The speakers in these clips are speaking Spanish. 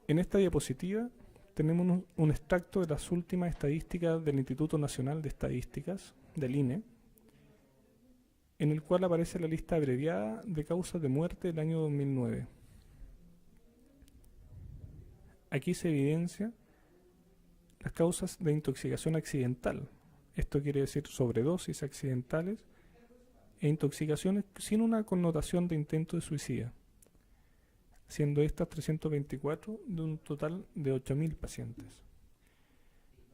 En esta diapositiva tenemos un extracto de las últimas estadísticas del Instituto Nacional de Estadísticas, del INE, en el cual aparece la lista abreviada de causas de muerte del año 2009. Aquí se evidencia las causas de intoxicación accidental. Esto quiere decir sobredosis accidentales e intoxicaciones sin una connotación de intento de suicidio, siendo estas 324 de un total de 8.000 pacientes.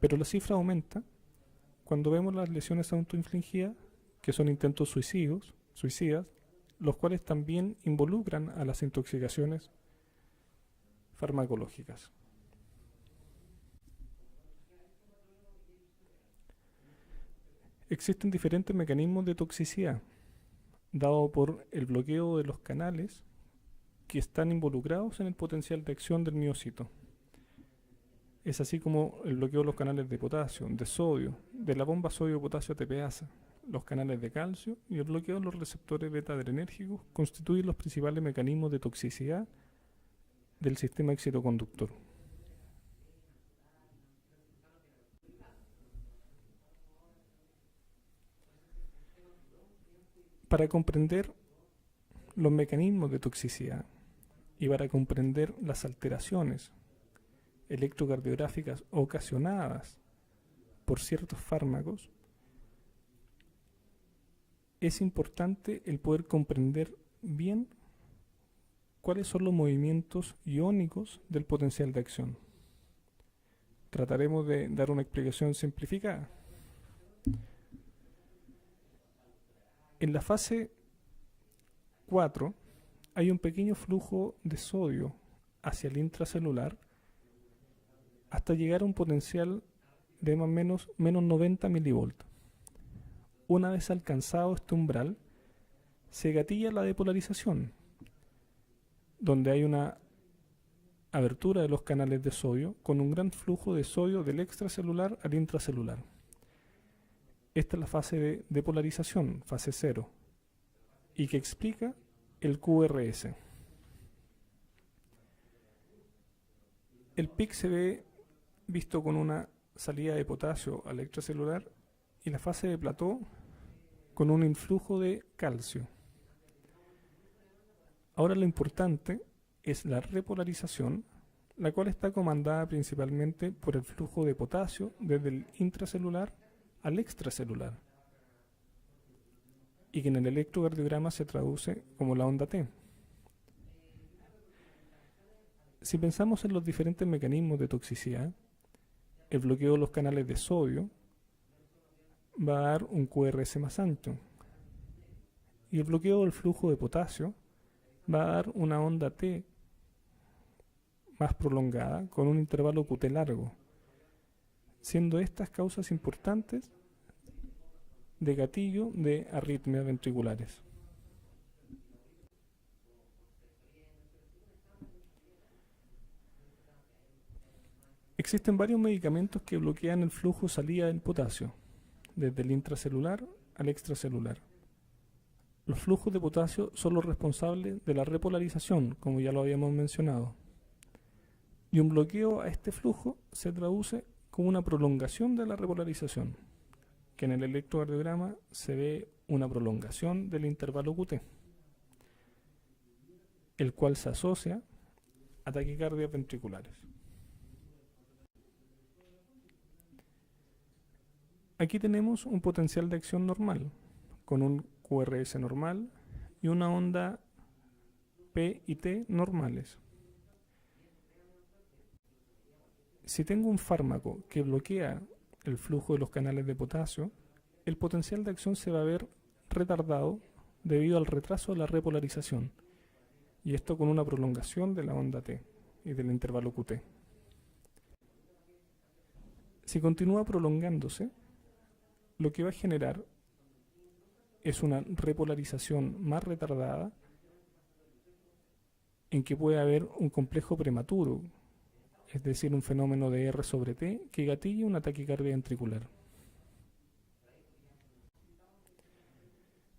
Pero la cifra aumenta cuando vemos las lesiones autoinfligidas, que son intentos suicidas, los cuales también involucran a las intoxicaciones farmacológicas. Existen diferentes mecanismos de toxicidad, dado por el bloqueo de los canales que están involucrados en el potencial de acción del miocito. Es así como el bloqueo de los canales de potasio, de sodio, de la bomba sodio-potasio ATPasa, los canales de calcio y el bloqueo de los receptores beta-adrenérgicos constituyen los principales mecanismos de toxicidad del sistema excitoconductor. Para comprender los mecanismos de toxicidad y para comprender las alteraciones electrocardiográficas ocasionadas por ciertos fármacos, es importante el poder comprender bien cuáles son los movimientos iónicos del potencial de acción. Trataremos de dar una explicación simplificada. En la fase 4 hay un pequeño flujo de sodio hacia el intracelular hasta llegar a un potencial de más o menos 90 milivolts. Una vez alcanzado este umbral, se gatilla la depolarización, donde hay una abertura de los canales de sodio con un gran flujo de sodio del extracelular al intracelular. Esta es la fase de depolarización, fase 0, y que explica el QRS. El pic se ve visto con una salida de potasio al extracelular y la fase de plató con un influjo de calcio. Ahora lo importante es la repolarización, la cual está comandada principalmente por el flujo de potasio desde el intracelular al extracelular y que en el electrocardiograma se traduce como la onda T. Si pensamos en los diferentes mecanismos de toxicidad, el bloqueo de los canales de sodio va a dar un QRS más ancho y el bloqueo del flujo de potasio va a dar una onda T más prolongada con un intervalo QT largo, siendo estas causas importantes de gatillo de arritmias ventriculares. Existen varios medicamentos que bloquean el flujo salida del potasio, desde el intracelular al extracelular. Los flujos de potasio son los responsables de la repolarización, como ya lo habíamos mencionado. Y un bloqueo a este flujo se traduce como una prolongación de la repolarización, que en el electrocardiograma se ve una prolongación del intervalo QT, el cual se asocia a taquicardias ventriculares. Aquí tenemos un potencial de acción normal, con un QRS normal y una onda P y T normales. Si tengo un fármaco que bloquea el flujo de los canales de potasio, el potencial de acción se va a ver retardado debido al retraso de la repolarización, y esto con una prolongación de la onda T y del intervalo QT. Si continúa prolongándose, lo que va a generar es una repolarización más retardada en que puede haber un complejo prematuro, es decir, un fenómeno de R sobre T que gatille una taquicardia ventricular.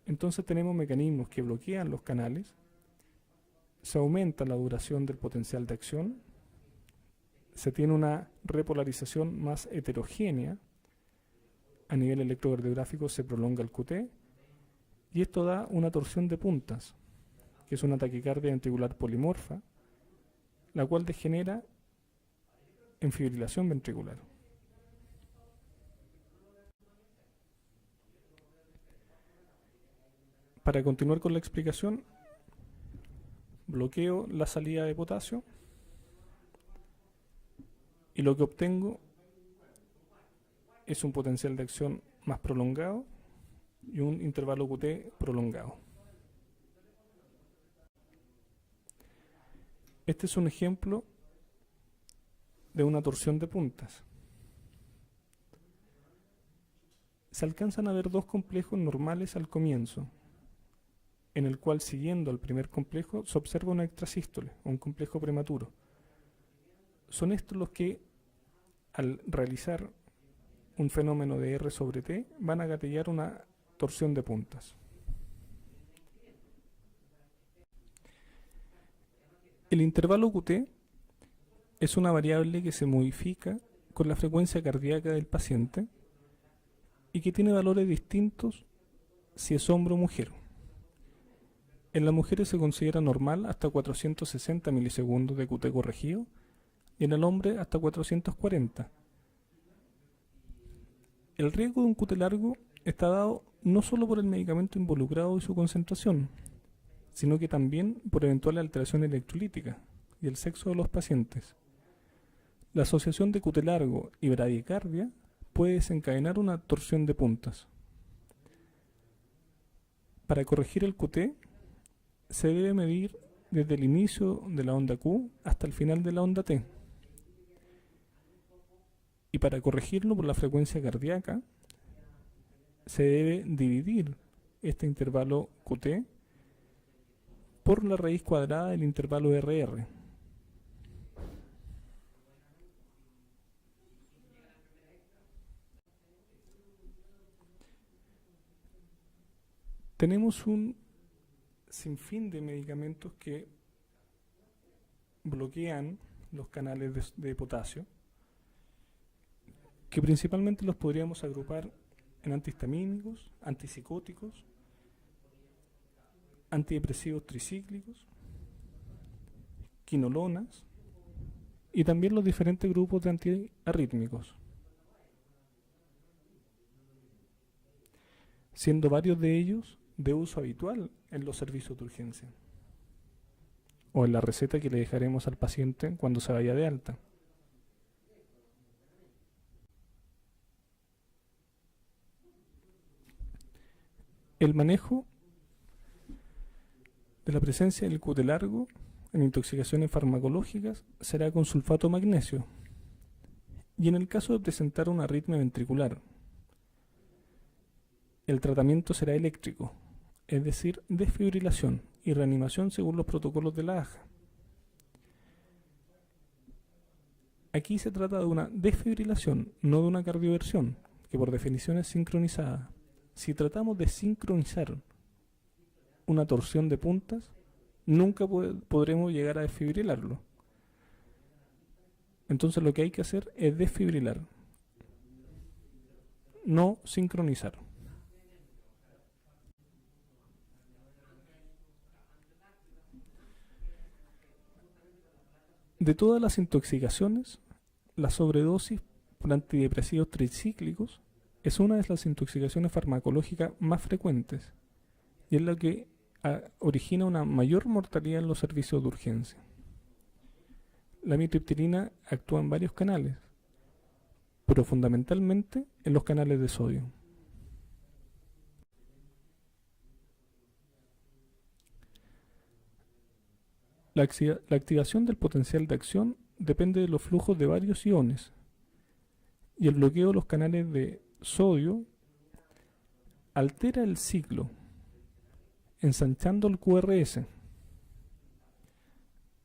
Entonces tenemos mecanismos que bloquean los canales, se aumenta la duración del potencial de acción se tiene una repolarización más heterogénea. A nivel electrocardiográfico se prolonga el QT y esto da una torsión de puntas, que es una taquicardia ventricular polimorfa, la cual degenera en fibrilación ventricular. Para continuar con la explicación, bloqueo la salida de potasio y lo que obtengo es un potencial de acción más prolongado y un intervalo QT prolongado. Este es un ejemplo de una torsión de puntas. Se alcanzan a ver dos complejos normales al comienzo, en el cual, siguiendo al primer complejo, se observa una extrasístole, un complejo prematuro. Son estos los que, al realizar un fenómeno de R sobre T, van a gatillar una torsión de puntas. El intervalo QT es una variable que se modifica con la frecuencia cardíaca del paciente y que tiene valores distintos si es hombre o mujer. En las mujeres se considera normal hasta 460 milisegundos de QT corregido y en el hombre hasta 440. El riesgo de un QT largo está dado no solo por el medicamento involucrado y su concentración, sino que también por eventuales alteraciones electrolíticas y el sexo de los pacientes. La asociación de QT largo y bradicardia puede desencadenar una torsión de puntas. Para corregir el QT, se debe medir desde el inicio de la onda Q hasta el final de la onda T. Y para corregirlo por la frecuencia cardíaca, se debe dividir este intervalo QT por la raíz cuadrada del intervalo RR. Tenemos un sinfín de medicamentos que bloquean los canales de potasio, que principalmente los podríamos agrupar en antihistamínicos, antipsicóticos, antidepresivos tricíclicos, quinolonas y también los diferentes grupos de antiarrítmicos, siendo varios de ellos de uso habitual en los servicios de urgencia o en la receta que le dejaremos al paciente cuando se vaya de alta. El manejo de la presencia del QT largo en intoxicaciones farmacológicas será con sulfato de magnesio y en el caso de presentar una arritmia ventricular, el tratamiento será eléctrico, es decir, desfibrilación y reanimación según los protocolos de la AJA. Aquí se trata de una desfibrilación, no de una cardioversión, que por definición es sincronizada. Si tratamos de sincronizar una torsión de puntas, nunca podremos llegar a desfibrilarlo. Entonces lo que hay que hacer es desfibrilar, no sincronizar. De todas las intoxicaciones, la sobredosis por antidepresivos tricíclicos es una de las intoxicaciones farmacológicas más frecuentes y es la que origina una mayor mortalidad en los servicios de urgencia. La amitriptilina actúa en varios canales, pero fundamentalmente en los canales de sodio. La activación del potencial de acción depende de los flujos de varios iones y el bloqueo de los canales de sodio altera el ciclo, ensanchando el QRS.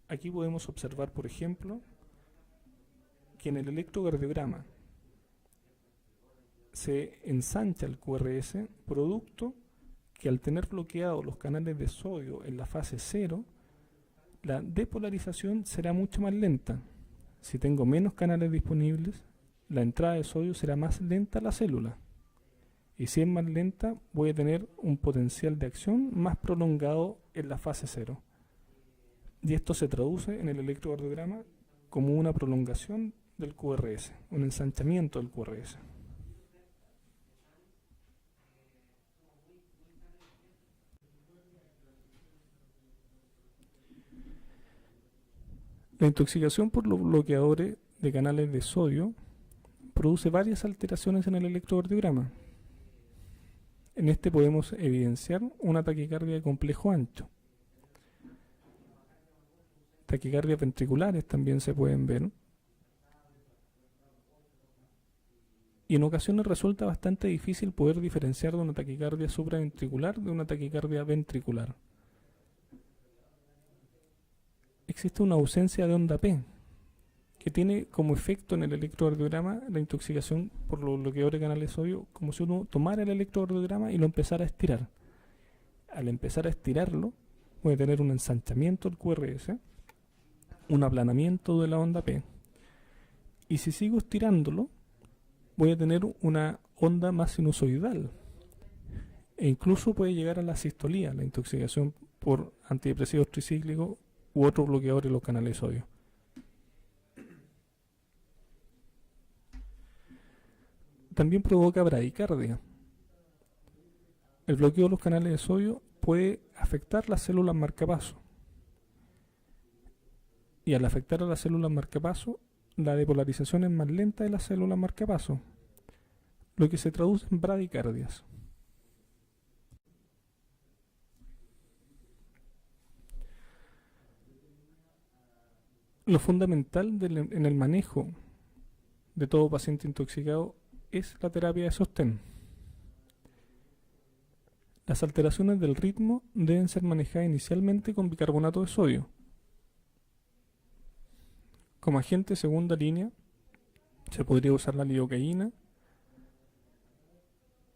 Aquí podemos observar, por ejemplo, que en el electrocardiograma se ensancha el QRS, producto que al tener bloqueados los canales de sodio en la fase 0, la depolarización será mucho más lenta, Si tengo menos canales disponibles, la entrada de sodio será más lenta a la célula. Y si es más lenta, voy a tener un potencial de acción más prolongado en la fase 0. Y esto se traduce en el electrocardiograma como una prolongación del QRS, un ensanchamiento del QRS. La intoxicación por los bloqueadores de canales de sodio produce varias alteraciones en el electrocardiograma. En este podemos evidenciar una taquicardia de complejo ancho. Taquicardias ventriculares también se pueden ver. Y en ocasiones resulta bastante difícil poder diferenciar de una taquicardia supraventricular de una taquicardia ventricular. Existe una ausencia de onda P, que tiene como efecto en el electrocardiograma la intoxicación por los bloqueadores de canales de sodio, como si uno tomara el electrocardiograma y lo empezara a estirar. Al empezar a estirarlo, puede tener un ensanchamiento del QRS, un aplanamiento de la onda P. Y si sigo estirándolo, voy a tener una onda más sinusoidal. E incluso puede llegar a la sistolía, la intoxicación por antidepresivos tricíclicos u otros bloqueadores de los canales de sodio. También provoca bradicardia. El bloqueo de los canales de sodio puede afectar las células marcapaso. Y al afectar a las células marcapaso, la depolarización es más lenta de las células marcapaso, lo que se traduce en bradicardias. Lo fundamental en el manejo de todo paciente intoxicado es la terapia de sostén. Las alteraciones del ritmo deben ser manejadas inicialmente con bicarbonato de sodio. Como agente de segunda línea se podría usar la lidocaína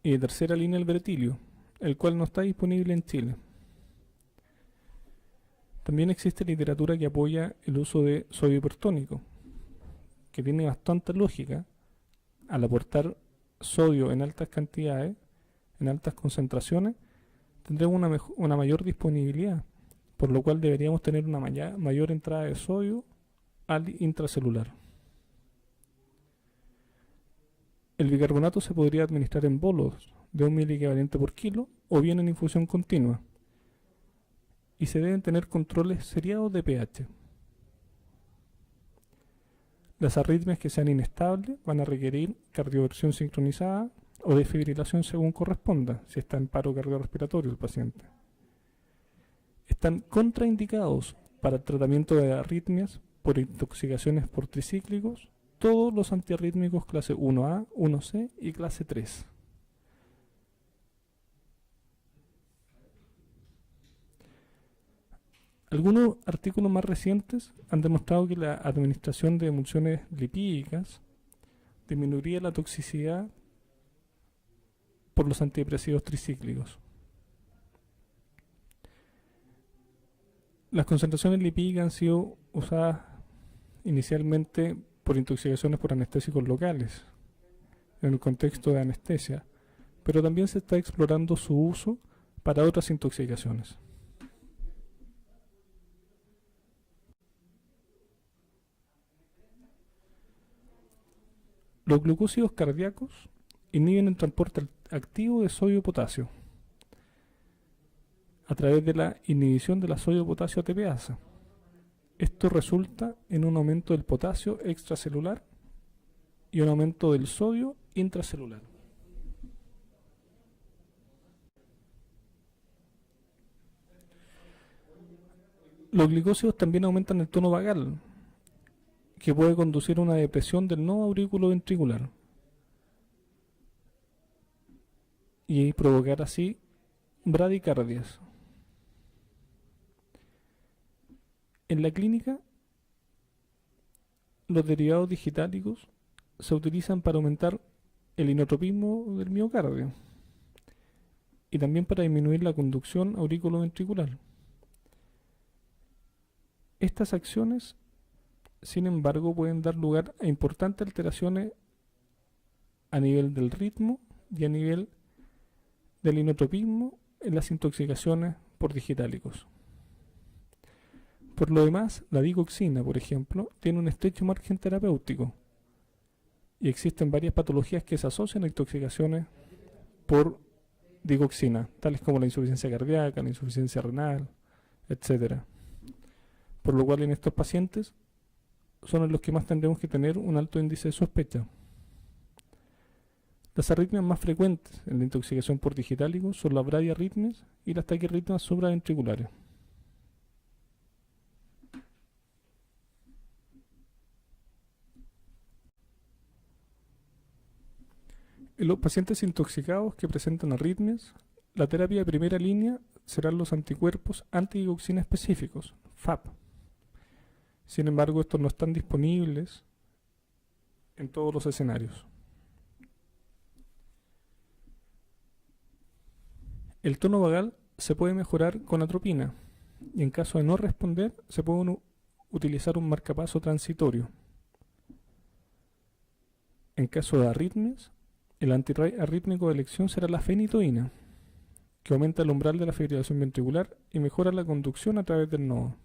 y de tercera línea el bretilio, el cual no está disponible en Chile. También existe literatura que apoya el uso de sodio hipertónico, que tiene bastante lógica. Al aportar sodio en altas cantidades, en altas concentraciones, tendremos una mayor disponibilidad, por lo cual deberíamos tener una mayor entrada de sodio al intracelular. El bicarbonato se podría administrar en bolos de 1 miliequivalente por kilo o bien en infusión continua. Y se deben tener controles seriados de pH. Las arritmias que sean inestables van a requerir cardioversión sincronizada o desfibrilación según corresponda, si está en paro cardiorrespiratorio el paciente. Están contraindicados para el tratamiento de arritmias por intoxicaciones por tricíclicos todos los antiarrítmicos clase 1A, 1C y clase 3. Algunos artículos más recientes han demostrado que la administración de emulsiones lipídicas disminuiría la toxicidad por los antidepresivos tricíclicos. Las concentraciones lipídicas han sido usadas inicialmente por intoxicaciones por anestésicos locales, en el contexto de anestesia, pero también se está explorando su uso para otras intoxicaciones. Los glucósidos cardíacos inhiben el transporte activo de sodio-potasio a través de la inhibición de la sodio-potasio ATPasa. Esto resulta en un aumento del potasio extracelular y un aumento del sodio intracelular. Los glicósidos también aumentan el tono vagal, que puede conducir a una depresión del nodo aurículo ventricular y provocar así bradicardias. En la clínica, los derivados digitálicos se utilizan para aumentar el inotropismo del miocardio y también para disminuir la conducción auriculoventricular. Estas acciones sin embargo pueden dar lugar a importantes alteraciones a nivel del ritmo y a nivel del inotropismo en las intoxicaciones por digitálicos. Por lo demás, la digoxina, por ejemplo, tiene un estrecho margen terapéutico y existen varias patologías que se asocian a intoxicaciones por digoxina, tales como la insuficiencia cardíaca, la insuficiencia renal, etc. Por lo cual en estos pacientes son en los que más tendremos que tener un alto índice de sospecha. Las arritmias más frecuentes en la intoxicación por digitálicos son las bradiarritmias y las taquiarritmias supraventriculares. En los pacientes intoxicados que presentan arritmias, la terapia de primera línea serán los anticuerpos antidigoxina específicos, FAP. Sin embargo, estos no están disponibles en todos los escenarios. El tono vagal se puede mejorar con atropina y en caso de no responder se puede utilizar un marcapaso transitorio. En caso de arritmias, el antiarrítmico de elección será la fenitoína, que aumenta el umbral de la fibrilación ventricular y mejora la conducción a través del nodo.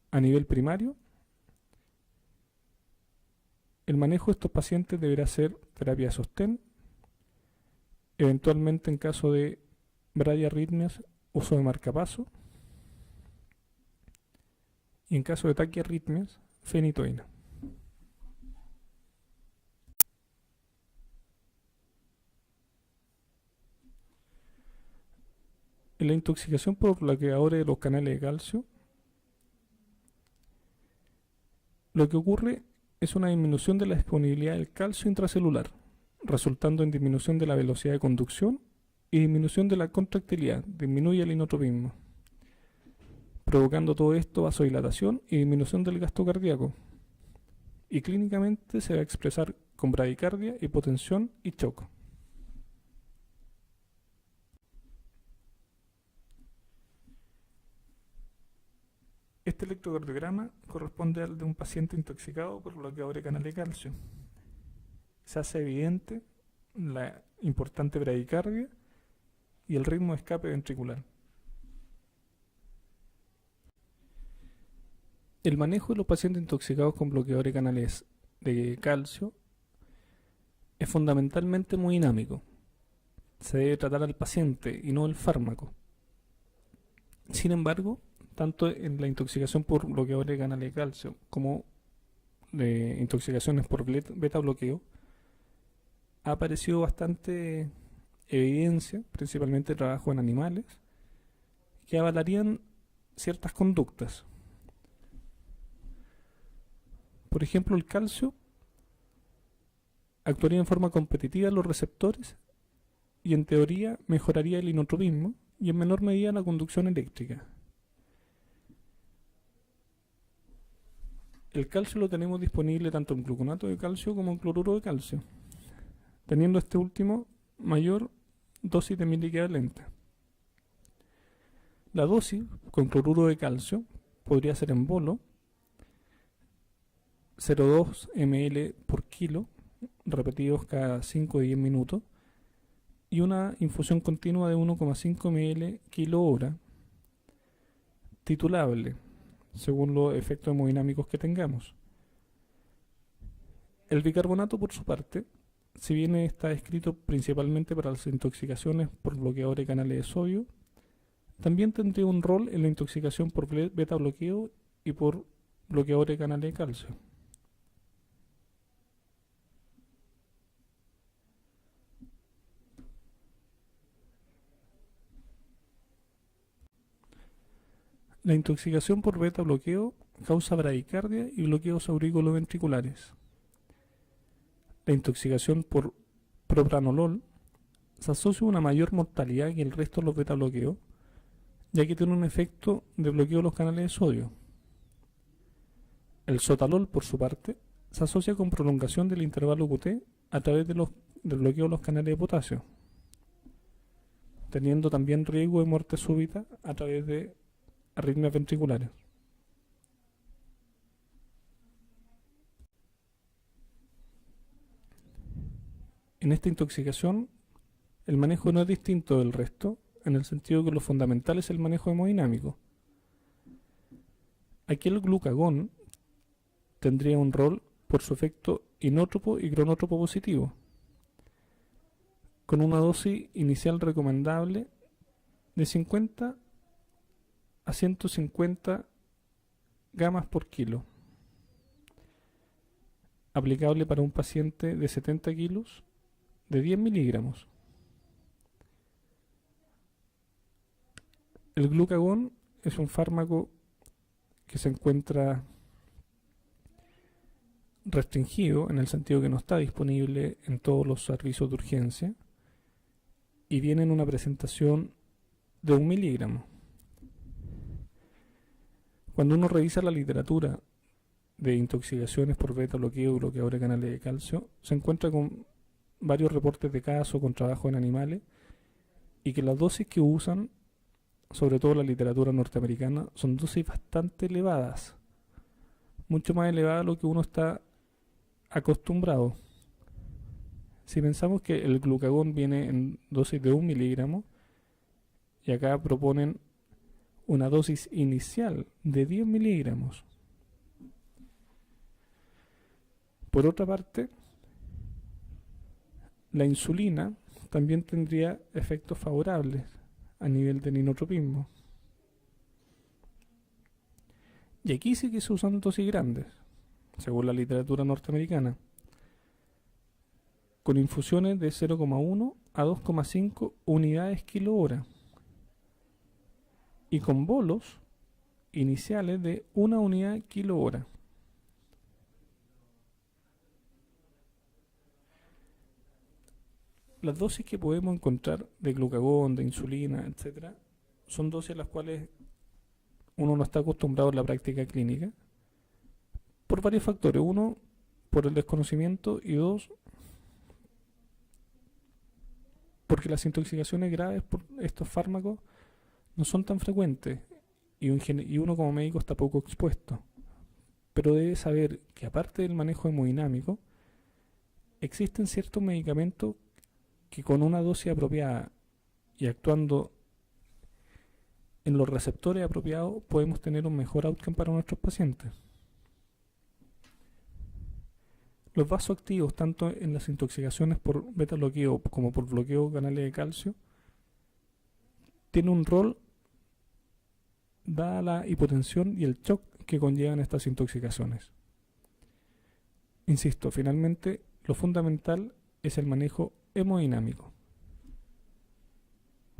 A nivel primario, el manejo de estos pacientes deberá ser terapia de sostén, eventualmente en caso de bradiarritmias, uso de marcapaso, y en caso de taquiarritmias, fenitoína. En la intoxicación por bloqueadores de los canales de calcio, lo que ocurre es una disminución de la disponibilidad del calcio intracelular, resultando en disminución de la velocidad de conducción y disminución de la contractilidad, disminuye el inotropismo, provocando todo esto vasodilatación y disminución del gasto cardíaco, y clínicamente se va a expresar con bradicardia, hipotensión y shock. Este electrocardiograma corresponde al de un paciente intoxicado por bloqueador de canal de calcio. Se hace evidente la importante bradicardia y el ritmo de escape ventricular. El manejo de los pacientes intoxicados con bloqueadores de canales de calcio es fundamentalmente muy dinámico. Se debe tratar al paciente y no el fármaco. Sin embargo, tanto en la intoxicación por bloqueadores de canales de calcio como de intoxicaciones por beta bloqueo, ha aparecido bastante evidencia, principalmente trabajo en animales, que avalarían ciertas conductas. Por ejemplo, el calcio actuaría en forma competitiva en los receptores y en teoría mejoraría el inotropismo y en menor medida la conducción eléctrica. El calcio lo tenemos disponible tanto en gluconato de calcio como en cloruro de calcio, teniendo este último mayor dosis de miliequivalente. La dosis con cloruro de calcio podría ser en bolo, 0,2 ml por kilo, repetidos cada 5 o 10 minutos, y una infusión continua de 1,5 ml kilo hora, titulable, según los efectos hemodinámicos que tengamos. El bicarbonato, por su parte, si bien está escrito principalmente para las intoxicaciones por bloqueadores de canales de sodio, también tendría un rol en la intoxicación por beta bloqueo y por bloqueadores de canales de calcio. La intoxicación por beta bloqueo causa bradicardia y bloqueos auriculoventriculares. La intoxicación por propranolol se asocia a una mayor mortalidad que el resto de los beta bloqueos, ya que tiene un efecto de bloqueo de los canales de sodio. El sotalol, por su parte, se asocia con prolongación del intervalo QT a través del bloqueo de los canales de potasio, teniendo también riesgo de muerte súbita a través de arritmias ventriculares. En esta intoxicación, el manejo no es distinto del resto, en el sentido que lo fundamental es el manejo hemodinámico. Aquí el glucagón tendría un rol por su efecto inótropo y cronótropo positivo, con una dosis inicial recomendable de 50 a 150 gamas por kilo, aplicable para un paciente de 70 kilos de 10 miligramos. El glucagón es un fármaco que se encuentra restringido en el sentido que no está disponible en todos los servicios de urgencia y viene en una presentación de 1 miligramo. Cuando uno revisa la literatura de intoxicaciones por beta bloqueo y bloqueador de canales de calcio, se encuentra con varios reportes de casos con trabajo en animales y que las dosis que usan, sobre todo la literatura norteamericana, son dosis bastante elevadas, mucho más elevadas a lo que uno está acostumbrado. Si pensamos que el glucagón viene en dosis de 1 miligramo y acá proponen una dosis inicial de 10 miligramos. Por otra parte, la insulina también tendría efectos favorables a nivel de ninotropismo. Y aquí sí que se usan dosis grandes, según la literatura norteamericana, con infusiones de 0,1 a 2,5 unidades kilo hora y con bolos iniciales de 1 unidad kilo hora. Las dosis que podemos encontrar de glucagón, de insulina, etc., son dosis a las cuales uno no está acostumbrado en la práctica clínica por varios factores. Uno, por el desconocimiento, y dos, porque las intoxicaciones graves por estos fármacos no son tan frecuentes y uno como médico está poco expuesto. Pero debe saber que aparte del manejo hemodinámico, existen ciertos medicamentos que con una dosis apropiada y actuando en los receptores apropiados podemos tener un mejor outcome para nuestros pacientes. Los vasoactivos, tanto en las intoxicaciones por beta bloqueo como por bloqueo de canales de calcio, tienen un rol dada la hipotensión y el shock que conllevan estas intoxicaciones. Insisto, finalmente lo fundamental es el manejo hemodinámico,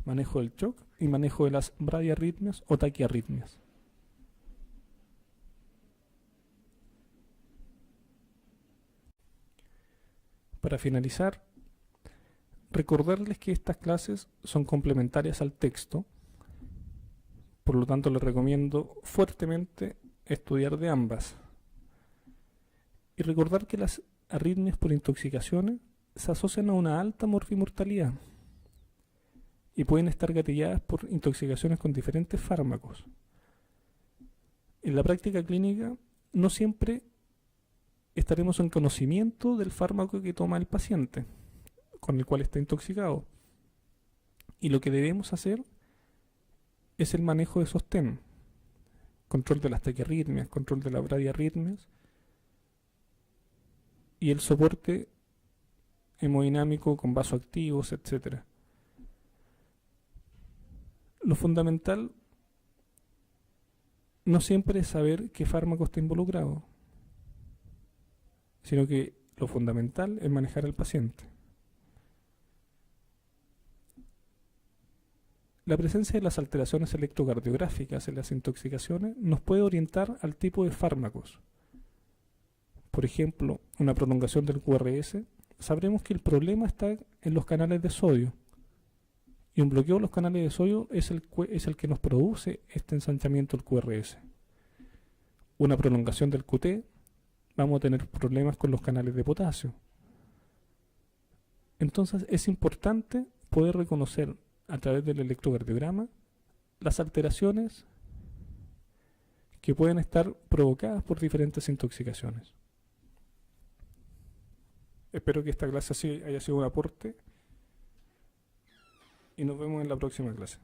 manejo del shock y manejo de las bradiarritmias o taquiarritmias. Para finalizar, recordarles que estas clases son complementarias al texto, por lo tanto les recomiendo fuertemente estudiar de ambas. Y recordar que las arritmias por intoxicaciones se asocian a una alta morbimortalidad y pueden estar gatilladas por intoxicaciones con diferentes fármacos. En la práctica clínica no siempre estaremos en conocimiento del fármaco que toma el paciente con el cual está intoxicado, y lo que debemos hacer es el manejo de sostén, control de las taquiarritmias, control de las bradiarritmias y el soporte hemodinámico con vasoactivos, etc. Lo fundamental no siempre es saber qué fármaco está involucrado, sino que lo fundamental es manejar al paciente. La presencia de las alteraciones electrocardiográficas en las intoxicaciones nos puede orientar al tipo de fármacos. Por ejemplo, una prolongación del QRS, sabremos que el problema está en los canales de sodio, y un bloqueo de los canales de sodio es el que nos produce este ensanchamiento del QRS. Una prolongación del QT, vamos a tener problemas con los canales de potasio. Entonces es importante poder reconocer a través del electrocardiograma las alteraciones que pueden estar provocadas por diferentes intoxicaciones. Espero que esta clase haya sido un aporte y nos vemos en la próxima clase.